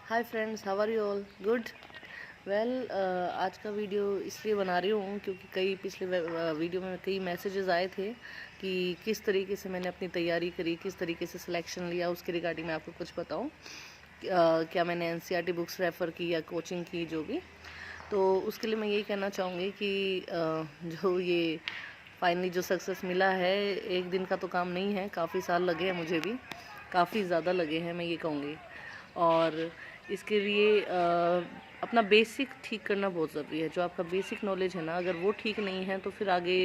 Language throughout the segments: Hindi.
Hi friends, how are you all? Good. Well, आज का वीडियो इसलिए बना रही हूँ क्योंकि कई पिछले वीडियो में कई मैसेजेस आए थे कि किस तरीके से मैंने अपनी तैयारी करी, किस तरीके से सिलेक्शन लिया, उसके रिगार्डिंग मैं आपको कुछ बताऊँ। क्या मैंने एनसीईआरटी बुक्स रेफ़र की या कोचिंग की, जो भी। तो उसके लिए मैं यही कहना चाहूँगी कि जो ये फाइनली जो सक्सेस मिला है, एक दिन का तो काम नहीं है, काफ़ी साल लगे हैं, मुझे भी काफ़ी ज़्यादा लगे हैं, मैं ये कहूँगी। और इसके लिए अपना बेसिक ठीक करना बहुत ज़रूरी है। जो आपका बेसिक नॉलेज है ना, अगर वो ठीक नहीं है तो फिर आगे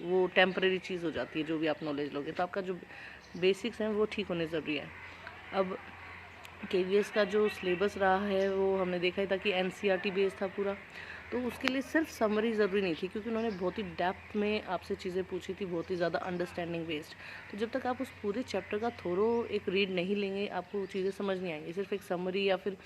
वो टेम्परेरी चीज़ हो जाती है। जो भी आप नॉलेज लोगे, तो आपका जो बेसिक्स हैं वो ठीक होने ज़रूरी है। अब केवीएस का जो सिलेबस रहा है वो हमने देखा ही था कि एनसीईआरटी बेस्ड था पूरा। तो उसके लिए सिर्फ समरी ज़रूरी नहीं थी, क्योंकि उन्होंने बहुत ही डेप्थ में आपसे चीज़ें पूछी थी, बहुत ही ज़्यादा अंडरस्टैंडिंग बेस्ड। तो जब तक आप उस पूरे चैप्टर का थोरो एक रीड नहीं लेंगे, आपको वो चीज़ें समझ नहीं आएंगी। सिर्फ एक समरी या फिर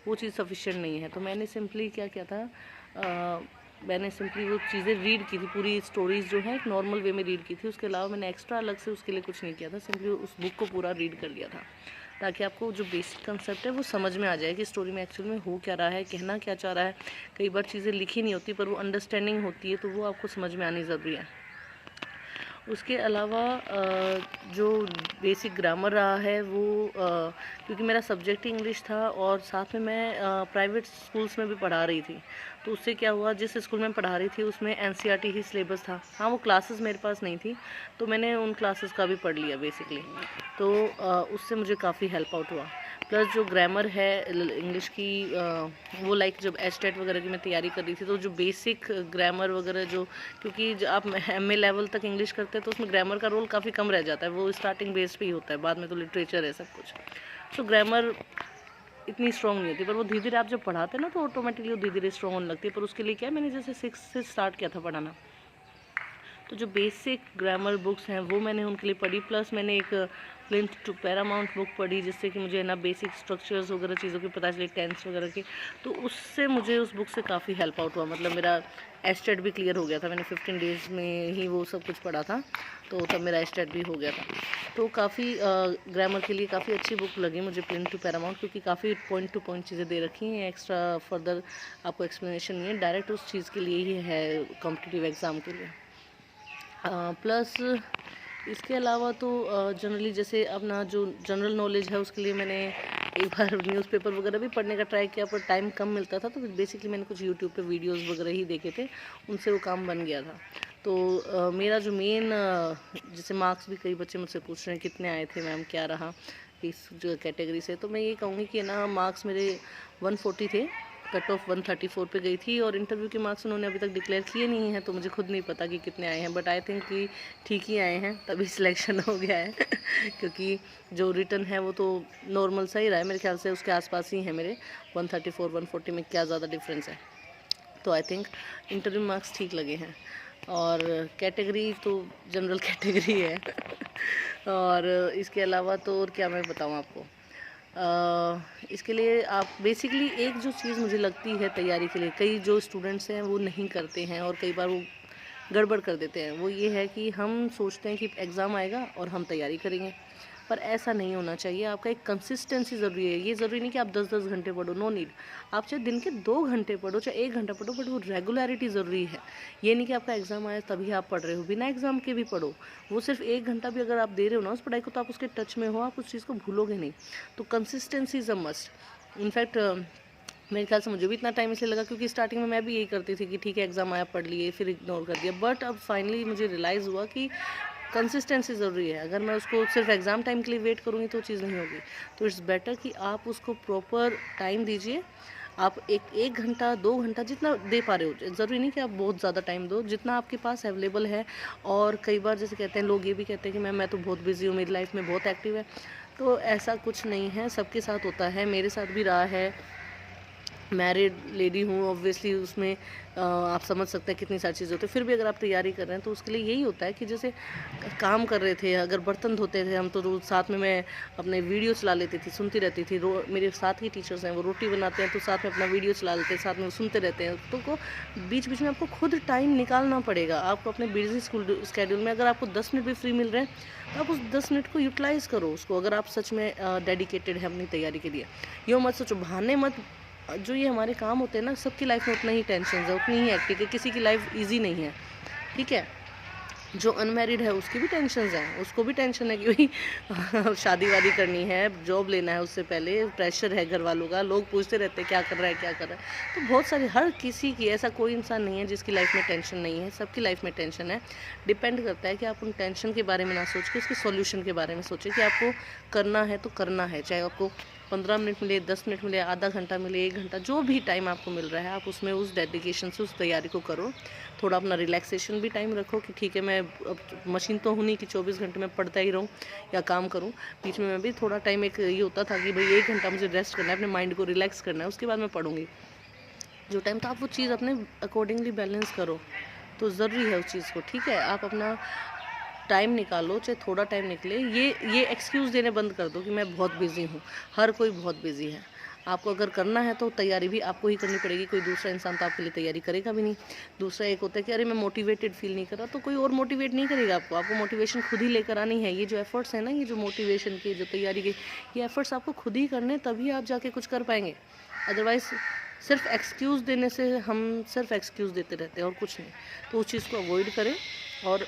वो चीज़ सफिशिएंट नहीं है। तो मैंने सिंपली क्या किया था, मैंने सिंपली वो चीज़ें रीड की थी, पूरी स्टोरीज जो है एक नॉर्मल वे में रीड की थी। उसके अलावा मैंने एक्स्ट्रा अलग से उसके लिए कुछ नहीं किया था, सिंपली उस बुक को पूरा रीड कर लिया था, ताकि आपको जो बेसिक कंसेप्ट है वो समझ में आ जाए कि स्टोरी में एक्चुअल में हो क्या रहा है, कहना क्या चाह रहा है। कई बार चीज़ें लिखी नहीं होती पर वो अंडरस्टैंडिंग होती है, तो वो आपको समझ में आनी ज़रूरी है। उसके अलावा जो बेसिक ग्रामर रहा है वो क्योंकि मेरा सब्जेक्ट ही इंग्लिश था और साथ में मैं प्राइवेट स्कूल्स में भी पढ़ा रही थी। तो उससे क्या हुआ, जिस स्कूल में पढ़ा रही थी उसमें एनसीईआरटी ही सिलेबस था। हाँ, वो क्लासेस मेरे पास नहीं थी, तो मैंने उन क्लासेस का भी पढ़ लिया बेसिकली। तो उससे मुझे काफ़ी हेल्प आउट हुआ। प्लस जो ग्रामर है इंग्लिश की, वो लाइक जब एचटेट वगैरह की मैं तैयारी कर रही थी, तो जो बेसिक ग्रामर वगैरह जो, क्योंकि जब आप एमए लेवल तक इंग्लिश करते हैं तो उसमें ग्रामर का रोल काफ़ी कम रह जाता है। वो स्टार्टिंग बेस पे ही होता है, बाद में तो लिटरेचर है सब कुछ। तो ग्रामर इतनी स्ट्रॉन्ग नहीं होती, पर वो धीरे धीरे आप जब पढ़ाते हैं ना, तो ऑटोमेटिकली वो धीरे धीरे स्ट्रॉन्ग होने लगती है। पर उसके लिए क्या है, मैंने जैसे 6 से स्टार्ट किया था पढ़ाना, तो जो बेसिक ग्रामर बुक्स हैं वो मैंने उनके लिए पढ़ी। प्लस मैंने एक प्लिंथ टू पैरामाउंट बुक पढ़ी, जिससे कि मुझे ना बेसिक स्ट्रक्चर्स वगैरह चीज़ों की पता चली, टेंस वगैरह की। तो उससे मुझे उस बुक से काफ़ी हेल्प आउट हुआ। मतलब मेरा एस्टेट भी क्लियर हो गया था, मैंने 15 डेज़ में ही वो सब कुछ पढ़ा था, तो तब मेरा एस्टेट भी हो गया था। तो काफ़ी ग्रामर के लिए काफ़ी अच्छी बुक लगी मुझे प्लिंथ टू पैरामाउंट, क्योंकि काफ़ी पॉइंट टू पॉइंट चीज़ें दे रखी हैं। एक्स्ट्रा फर्दर आपको एक्सप्लेनेशन नहीं है, डायरेक्ट उस चीज़ के लिए ही है, कॉम्पिटिटिव एग्ज़ाम के लिए। प्लस इसके अलावा तो जनरली जैसे अपना जो जनरल नॉलेज है उसके लिए मैंने एक बार न्यूज़पेपर वगैरह भी पढ़ने का ट्राई किया, पर टाइम कम मिलता था, तो बेसिकली मैंने कुछ यूट्यूब पे वीडियोस वगैरह ही देखे थे, उनसे वो काम बन गया था। तो मेरा जो मेन जैसे मार्क्स भी कई बच्चे मुझसे पूछ रहे हैं कितने आए थे मैम, क्या रहा इस जो कैटेगरी से, तो मैं ये कहूँगी कि ना मार्क्स मेरे 140 थे, कट ऑफ 134 पे गई थी। और इंटरव्यू के मार्क्स उन्होंने अभी तक डिक्लेयर किए नहीं हैं, तो मुझे खुद नहीं पता कि कितने आए हैं, बट आई थिंक कि ठीक ही आए हैं, तभी सिलेक्शन हो गया है क्योंकि जो रिटर्न है वो तो नॉर्मल सा ही रहा है मेरे ख्याल से, उसके आसपास ही है मेरे 134 140 में, क्या ज़्यादा डिफरेंस है। तो आई थिंक इंटरव्यू मार्क्स ठीक लगे हैं। और कैटेगरी तो जनरल कैटेगरी है और इसके अलावा तो और क्या मैं बताऊँ आपको। इसके लिए आप बेसिकली एक जो चीज़ मुझे लगती है तैयारी के लिए, कई जो स्टूडेंट्स हैं वो नहीं करते हैं और कई बार वो गड़बड़ कर देते हैं, वो ये है कि हम सोचते हैं कि एग्ज़ाम आएगा और हम तैयारी करेंगे, पर ऐसा नहीं होना चाहिए। आपका एक कंसिस्टेंसी ज़रूरी है। ये ज़रूरी नहीं कि आप 10-10 घंटे पढ़ो, नो नीड। आप चाहे दिन के 2 घंटे पढ़ो, चाहे 1 घंटा पढ़ो, बट वो रेगुलरिटी ज़रूरी है। ये नहीं कि आपका एग्ज़ाम आया तभी आप पढ़ रहे हो, बिना एग्ज़ाम के भी पढ़ो। वो सिर्फ 1 घंटा भी अगर आप दे रहे हो ना उस पढ़ाई को, तो आप उसके टच में हो, आप उस चीज़ को भूलोगे नहीं। तो consistency is a must. In fact मेरे ख्याल से मुझे भी इतना टाइम इसलिए लगा क्योंकि स्टार्टिंग में मैं भी यही करती थी कि ठीक है एग्ज़ाम आया, पढ़ लिए, फिर इग्नोर कर दिया। बट अब फाइनली मुझे रियलाइज़ हुआ कि कंसिस्टेंसी ज़रूरी है। अगर मैं उसको सिर्फ एग्ज़ाम टाइम के लिए वेट करूँगी तो चीज़ नहीं होगी। तो इट्स बेटर कि आप उसको प्रॉपर टाइम दीजिए। आप एक घंटा 2 घंटा जितना दे पा रहे हो, ज़रूरी नहीं कि आप बहुत ज़्यादा टाइम दो, जितना आपके पास अवेलेबल है। और कई बार जैसे कहते हैं लोग, ये भी कहते हैं कि मैं तो बहुत बिज़ी हूँ, मेरी लाइफ में बहुत एक्टिव है। तो ऐसा कुछ नहीं है, सबके साथ होता है, मेरे साथ भी रहा है। मैरिड लेडी हूँ, ऑब्वियसली उसमें आप समझ सकते हैं कितनी सारी चीज़ें होती है। फिर भी अगर आप तैयारी कर रहे हैं तो उसके लिए यही होता है कि जैसे काम कर रहे थे, अगर बर्तन धोते थे हम तो रोज साथ में मैं अपने वीडियो चला लेती थी, सुनती रहती थी। मेरे साथ ही टीचर्स हैं, वो रोटी बनाते हैं तो साथ में अपना वीडियो चला लेते हैं, साथ में वो सुनते रहते हैं। तो को बीच बीच में आपको खुद टाइम निकालना पड़ेगा। आपको अपने बिजी स्कूल स्केड्यूल में अगर आपको 10 मिनट भी फ्री मिल रहे हैं तो आप उस 10 मिनट को यूटिलाइज़ करो उसको, अगर आप सच में डेडिकेटेड है अपनी तैयारी के लिए। यूँ मत सोचो, बहाने मत। जो ये हमारे काम होते हैं ना, सबकी लाइफ में उतना ही टेंशन है, उतनी ही हेक्टिक है, किसी की लाइफ ईजी नहीं है, ठीक है। जो अनमैरिड है उसकी भी टेंशन हैं, उसको भी टेंशन है कि भाई शादी वादी करनी है, जॉब लेना है, उससे पहले प्रेशर है घर वालों का, लोग पूछते रहते हैं क्या कर रहा है क्या कर रहा है। तो बहुत सारी, हर किसी की, ऐसा कोई इंसान नहीं है जिसकी लाइफ में टेंशन नहीं है, सबकी लाइफ में टेंशन है। डिपेंड करता है कि आप उन टेंशन के बारे में ना सोच के उसके सॉल्यूशन के बारे में सोचें कि आपको करना है तो करना है, चाहे आपको 15 मिनट मिले, 10 मिनट मिले, आधा घंटा मिले, 1 घंटा, जो भी टाइम आपको मिल रहा है आप उसमें उस डेडिकेशन से उस तैयारी को करो। थोड़ा अपना रिलैक्सेशन भी टाइम रखो कि ठीक है, मैं अब मशीन तो हूँ नहीं कि 24 घंटे में पढ़ता ही रहूँ या काम करूँ। बीच में मैं भी थोड़ा टाइम, एक ये होता था कि भाई 1 घंटा मुझे रेस्ट करना है, अपने माइंड को रिलैक्स करना है, उसके बाद मैं पढ़ूँगी जो टाइम। तो आप वो चीज़ अपने अकॉर्डिंगली बैलेंस करो, तो ज़रूरी है उस चीज़ को, ठीक है। आप अपना टाइम निकालो, चाहे थोड़ा टाइम निकले। ये एक्सक्यूज़ देने बंद कर दो कि मैं बहुत बिज़ी हूँ। हर कोई बहुत बिज़ी है। आपको अगर करना है तो तैयारी भी आपको ही करनी पड़ेगी, कोई दूसरा इंसान तो आपके लिए तैयारी करेगा भी नहीं। दूसरा एक होता है कि अरे मैं मोटिवेटेड फील नहीं कर रहा, तो कोई और मोटिवेट नहीं करेगा आपको। आपको मोटिवेशन खुद ही लेकर आनी है। ये जो एफर्ट्स हैं ना, ये जो मोटिवेशन की, जो तैयारी की, ये एफर्ट्स आपको खुद ही करने, तभी आप जाके कुछ कर पाएंगे। अदरवाइज़ सिर्फ एक्सक्यूज़ देने से, हम सिर्फ एक्सक्यूज़ देते रहते हैं और कुछ नहीं। तो उस चीज़ को अवॉइड करें और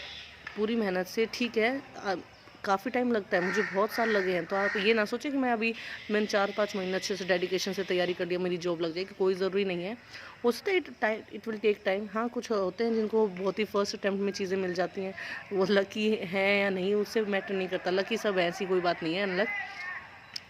पूरी मेहनत से, ठीक है। काफ़ी टाइम लगता है, मुझे बहुत साल लगे हैं, तो आप ये ना सोचें कि मैंने 4-5 महीने अच्छे से डेडिकेशन से तैयारी कर लिया, मेरी जॉब लग जाएगी। कोई ज़रूरी नहीं है। हो सकता है इट विल टेक टाइम। हाँ, कुछ होते हैं जिनको बहुत ही फर्स्ट अटैम्प्ट में चीज़ें मिल जाती हैं, वो लकी हैं या नहीं उससे मैटर नहीं करता। लकी सब है, ऐसी कोई बात नहीं है। अनलक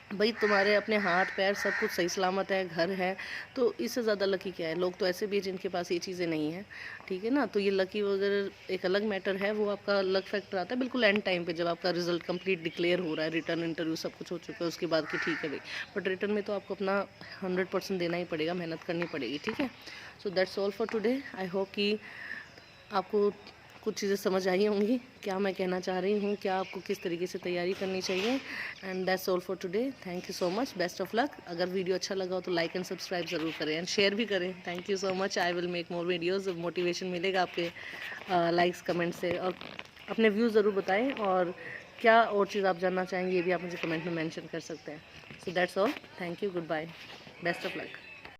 भाई, तुम्हारे अपने हाथ पैर सब कुछ सही सलामत है, घर है, तो इससे ज़्यादा लकी क्या है। लोग तो ऐसे भी हैं जिनके पास ये चीज़ें नहीं हैं, ठीक है ना। तो ये लकी वगैरह एक अलग मैटर है, वो आपका लक फैक्टर आता है बिल्कुल एंड टाइम पे, जब आपका रिजल्ट कंप्लीट डिक्लेयर हो रहा है, रिटर्न इंटरव्यू सब कुछ हो चुका है, उसके बाद कि ठीक है भाई। बट रिटर्न में तो आपको अपना 100% देना ही पड़ेगा, मेहनत करनी पड़ेगी, ठीक है। सो that's all for today. I hope कि आपको कुछ चीज़ें समझ आई होंगी, क्या मैं कहना चाह रही हूँ, क्या आपको किस तरीके से तैयारी करनी चाहिए। And that's all for today. Thank you so much, best of luck. अगर वीडियो अच्छा लगा हो तो लाइक एंड सब्सक्राइब ज़रूर करें एंड शेयर भी करें। Thank you so much. I will make more videos. Motivation मिलेगा आपके लाइक्स कमेंट से। और अपने व्यूज़ ज़रूर बताएँ, और क्या और चीज़ आप जानना चाहेंगे ये भी आप मुझे कमेंट में मैंशन कर सकते हैं। So that's all. Thank you, goodbye, best of luck.